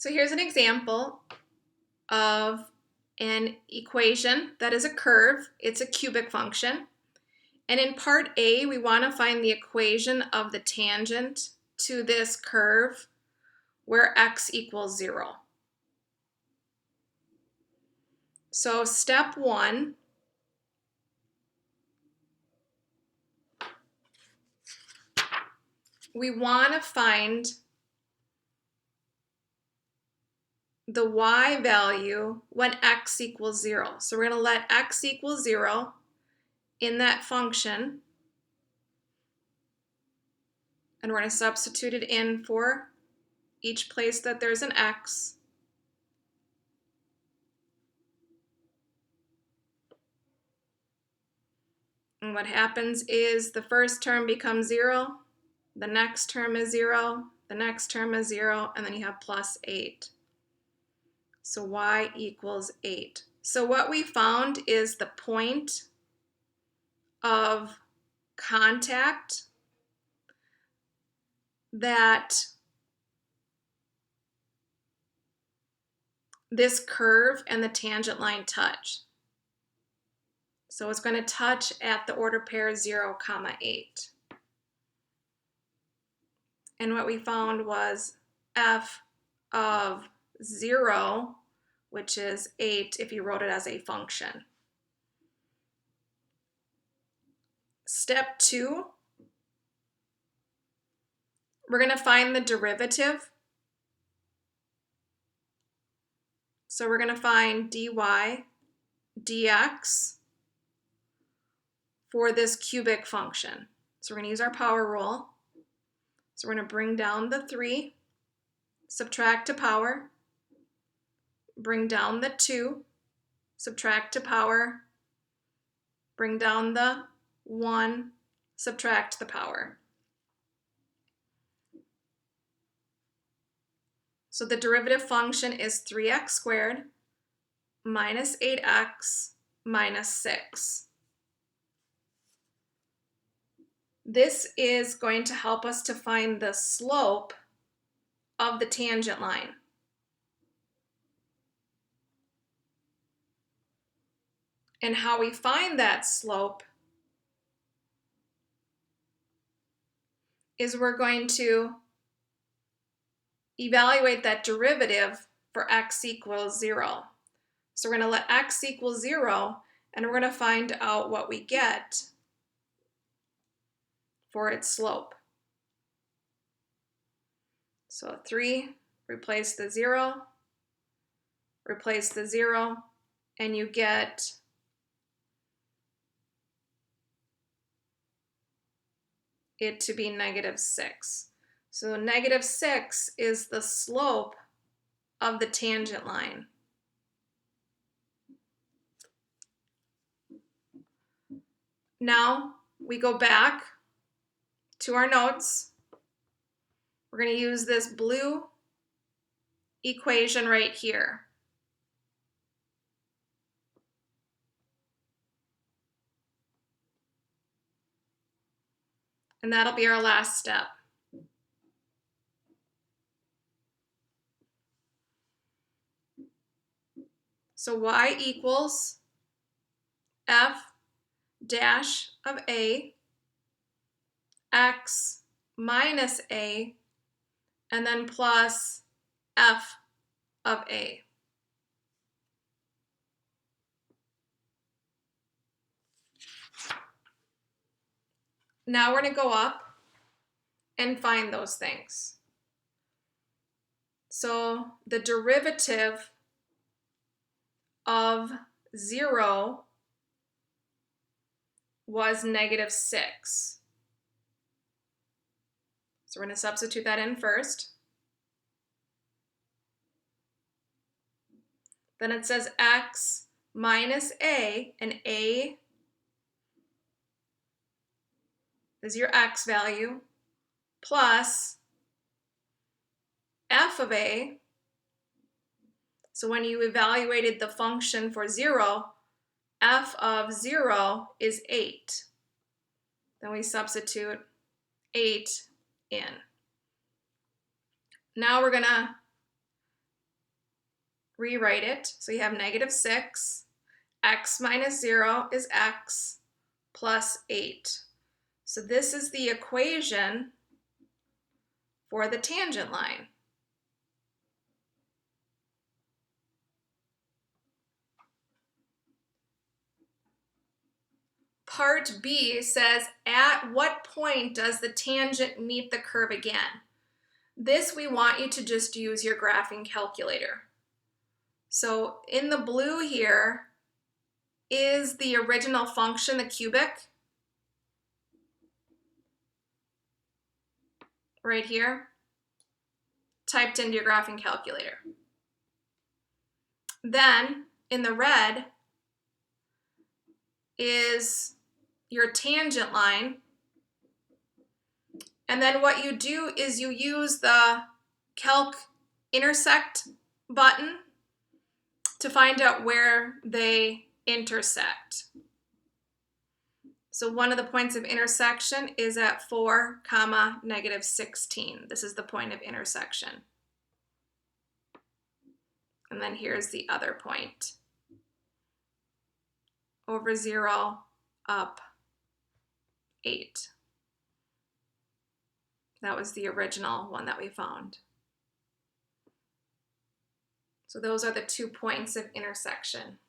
So here's an example of an equation that is a curve. It's a cubic function. And in part A, we want to find the equation of the tangent to this curve where x equals 0. So step 1, we want to find the y value when x equals 0. So we're going to let x equal 0 in that function, and we're going to substitute it in for each place that there's an x. And what happens is the first term becomes 0, the next term is 0, the next term is 0, and then you have plus 8. So y equals 8. So what we found is the point of contact that this curve and the tangent line touch. So it's going to touch at the order pair 0, 8. And what we found was f of 0, which is 8 if you wrote it as a function. Step 2, we're going to find the derivative. So we're going to find dy dx for this cubic function. So we're going to use our power rule. So we're going to bring down the 3, subtract to power, bring down the 2, subtract to power, bring down the 1, subtract the power. So the derivative function is 3x squared minus 8x minus 6. This is going to help us to find the slope of the tangent line. And how we find that slope is we're going to evaluate that derivative for x equals 0. So we're going to let x equal 0, and we're going to find out what we get for its slope. So 3, replace the 0, and you get it to be -6. So -6 is the slope of the tangent line. Now we go back to our notes. We're going to use this blue equation right here. And that'll be our last step. So y equals f dash of a, x minus a, and then plus f of a. Now we're going to go up and find those things. So the derivative of 0 was -6. So we're going to substitute that in first. Then it says x minus a, and a is your x value, plus f of a. So when you evaluated the function for 0, f of 0 is 8. Then we substitute 8 in. Now we're going to rewrite it. So you have -6, x minus 0 is x, plus 8. So this is the equation for the tangent line. Part B says, at what point does the tangent meet the curve again? This we want you to just use your graphing calculator. So in the blue here is the original function, the cubic, right here, typed into your graphing calculator. Then in the red is your tangent line. And then what you do is you use the calc intersect button to find out where they intersect. So one of the points of intersection is at 4, -16. This is the point of intersection. And then here's the other point. Over 0, up 8. That was the original one that we found. So those are the 2 points of intersection.